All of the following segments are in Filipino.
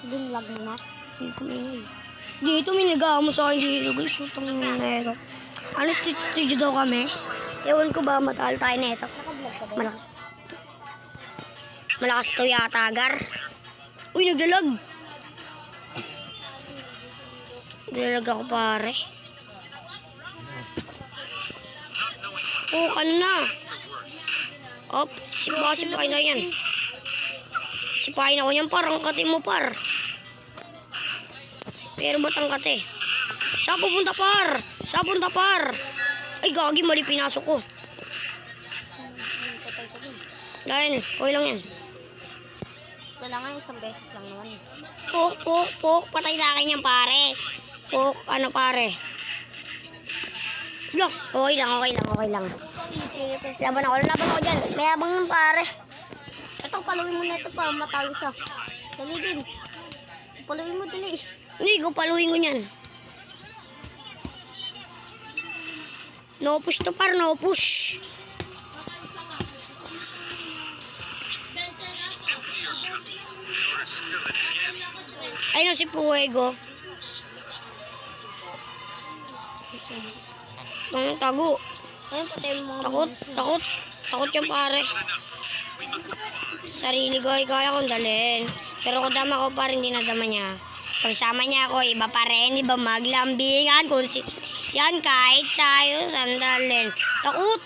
Binlag mo na. Hindi ko may dito may nag-aamo sa akin dito guys. Utang na ito. Ano tito daw kami? Ewan ko ba matahal tayo na ito. Nakablog ka ba? Malakas. Malakas to yata, Gar. Uy, nagdalag. Nagdalag ako, pare. Oh, ano na? Op, sipahin na yan. Sipahin ako yan, par. Ang kate mo, par. Pero ba't ang kate? Saan pupunta, par? Saan punta, par? Ay, gagi, mali pinasok ko. Dahil, okay lang yan. Kailangan isang beses lang naman. Puk. Patay sa akin yan, pare. Puk, ano, pare? Look, okay lang. Laban ako dyan. May abang ng pare. Ito, paluin mo na ito para matalo siya. Dali din. Paluin mo, dali. Hindi ko paluin ko yan. No push to, par, no push. Ayun si Fuego. Ang tago. Ayun, patay mo. Takot yung pare. Sarili ko, kaya kong dalhin. Pero kung dama ko pa rin, hindi nadama niya. Pagsama niya ako, iba pa rin, iba maglambingan. Yan, kahit sayo, sandalin. Takot.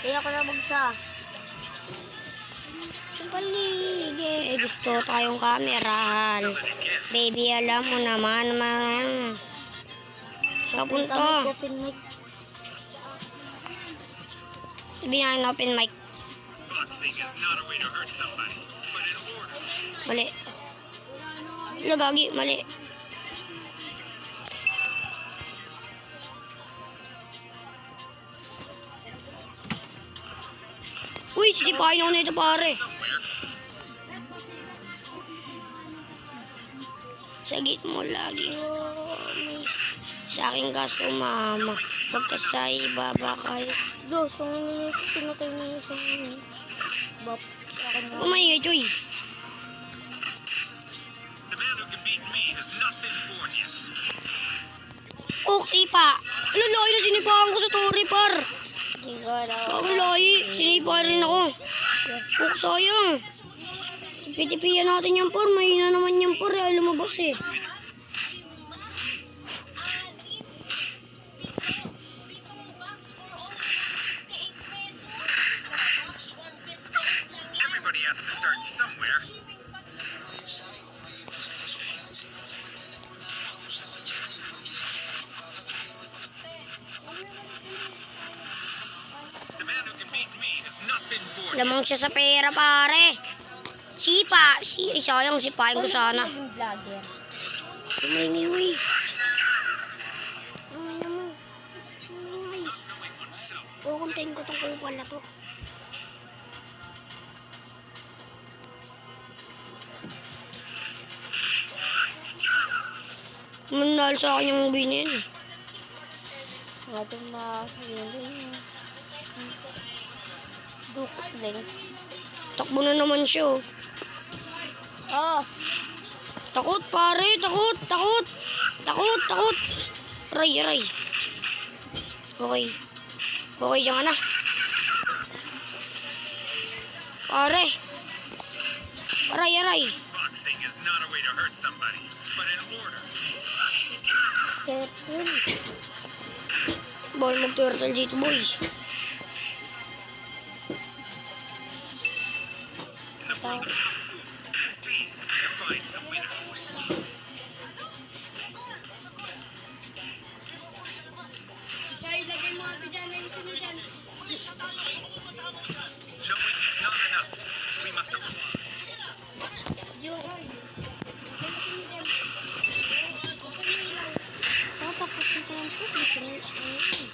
Kaya ko na magsa. Sa paligid, gusto tayong kamerahan. Baby, alam mo naman. Kapunta. Open mic. Sabihin na open mic. Mali. Lagagi, mali. Uy, sisipahin ako na ito, pare. Sagit mo lagi. Sa akin ka sumama. Pagka sa ibaba kayo. Do, pinatay na yung isang bop. Kumain nga, Joy. Okay pa. Laloy na sinipahan ko sa tori, par. Ang lahi. Sinipahan rin ako. Oh, sayang. Tipi-tipiyan natin yan, par. Mahina naman yan, par. Ay, lumabas eh. Everybody has to start somewhere. The man who can beat me has not been born. Lamang siya sa pera, pare. Sipa. Ay, sayang. Sipahin ko sana. Yung vlogger. Tumingi, uy. Kukuntayin ko itong kupal na to. Mandal sa akin yung binin. Ating mahiling. Dukling. Takbo na naman siya. Oh, Takot, pare. Takot. Aray. Okay. Okay, diyan ka na. Pare. Aray. Boxing is not a way to hurt somebody, but an order. careful. Bawal mag-turtle dito, boy. In the world of kung fu, speed defines the winner. Showing is not enough. We must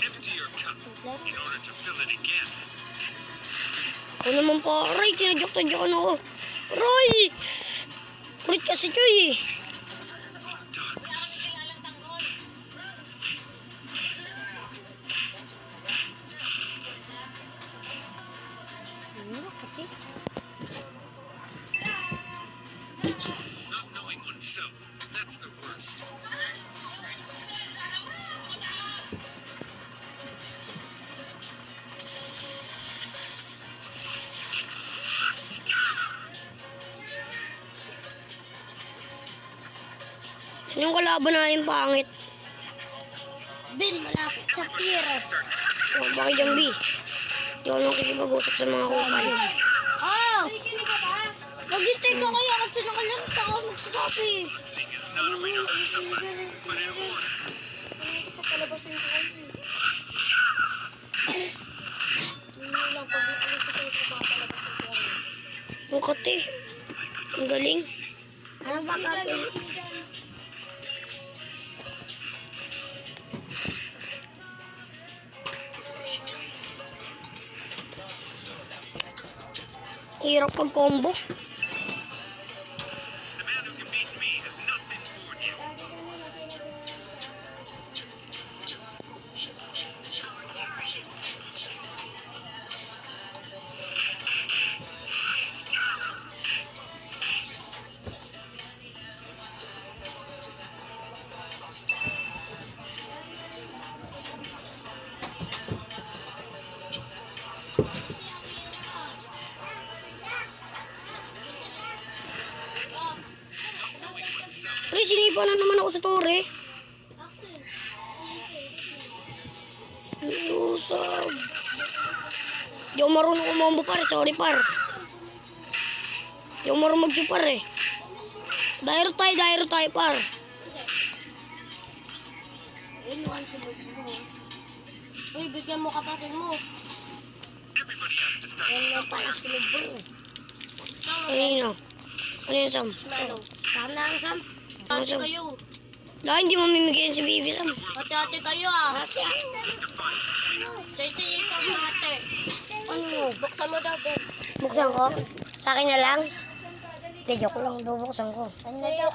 empty your cup in order to fill it again. Ako naman po, Roy, tinadyak-tadyakan ako. Roy! Kulit kasi ito eh. Darkness. Pati. Not knowing oneself, that's the worst. Sino yung kalaban natin pangit? Ben, malapit sa pier. Oh, bakit yung B? Di ako nang kikipag-usap sa mga kupal. Ah! Maghintay ka kaya kasi nakalaro sa ako magsasabi. Seeing is not a way to hurt someone, but in order. Papalabasin ko kayo. Hindi lang pag alis ko kayo papalabasin ko kayo. Ang kate. Ang galing. Ano ba kati? Hirap pag-combo. The man who can beat me has not been born yet. Pre, sinipa na naman ako sa tore. Lusog. Di ako marunong kumombo pare. Sorry par. Di ako marunong mag-Q pare. Dairo tayo par. Ayun yung sunod mo. Uy, bigyan mo kapatid mo. Everybody has to start Ayun lang pala sunod mo. Ano yun? Ano yun, Sam? Ano? Sam na ang Sam. Ano, Ate Sam? kayo. Dahil hindi mamimigay yan si Bibi, Sam. Ate kayo ah. Ate. Sige ikaw ate. Ano? Buksan mo daw, Ben. Buksan ko? Sa akin na lang? Hindi, joke lang. Bubuksan ko. Ano na daw?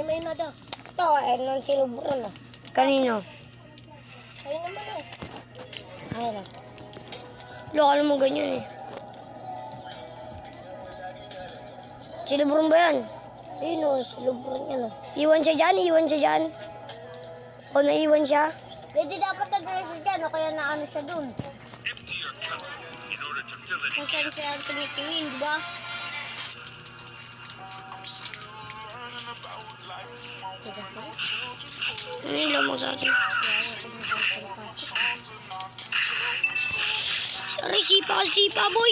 May na daw. Ito, non sinuburan na. Kanino? Ayun naman ah. Ayun na. Lokal mo ganyan eh. Sinuburan ba yan? Ayun o, sinuburan yan ah. Iwan siya dyan. O naiwan siya? Hindi dapat na siya dyan o kaya naano siya dun. empty your cup in order to fill it Kung again. saan siya tumitingin, di ba? Ano yung lamang sa atin? Sorry, sipa boy!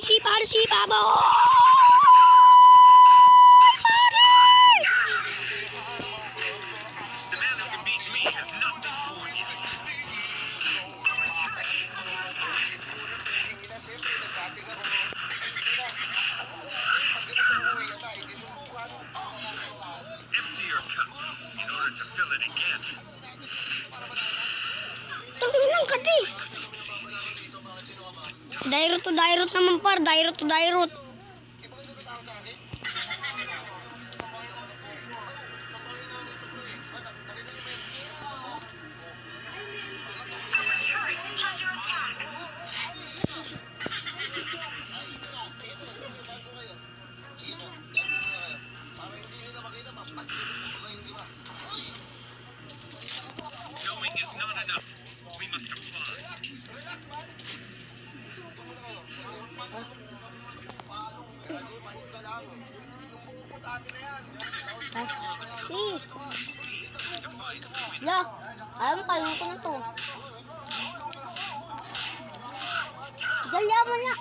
The man who can beat me has not been born yet. Empty your cup in order to fill it again. Tangin lang kati! Dairot naman par, dairot. Knowing is not enough. We must apply. La, ayaw mo kayo ko na to. Galya mo na.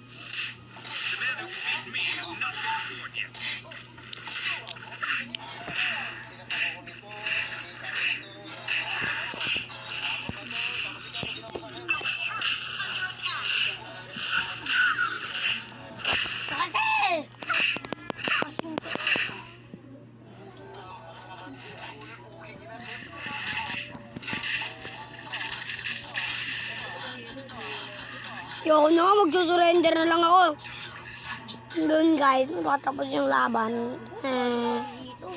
The man who can beat me has not been born yet. Kasi! Yoko na nga, magsusurrender na lang ako. Doon guys, matapos yung laban. Dito.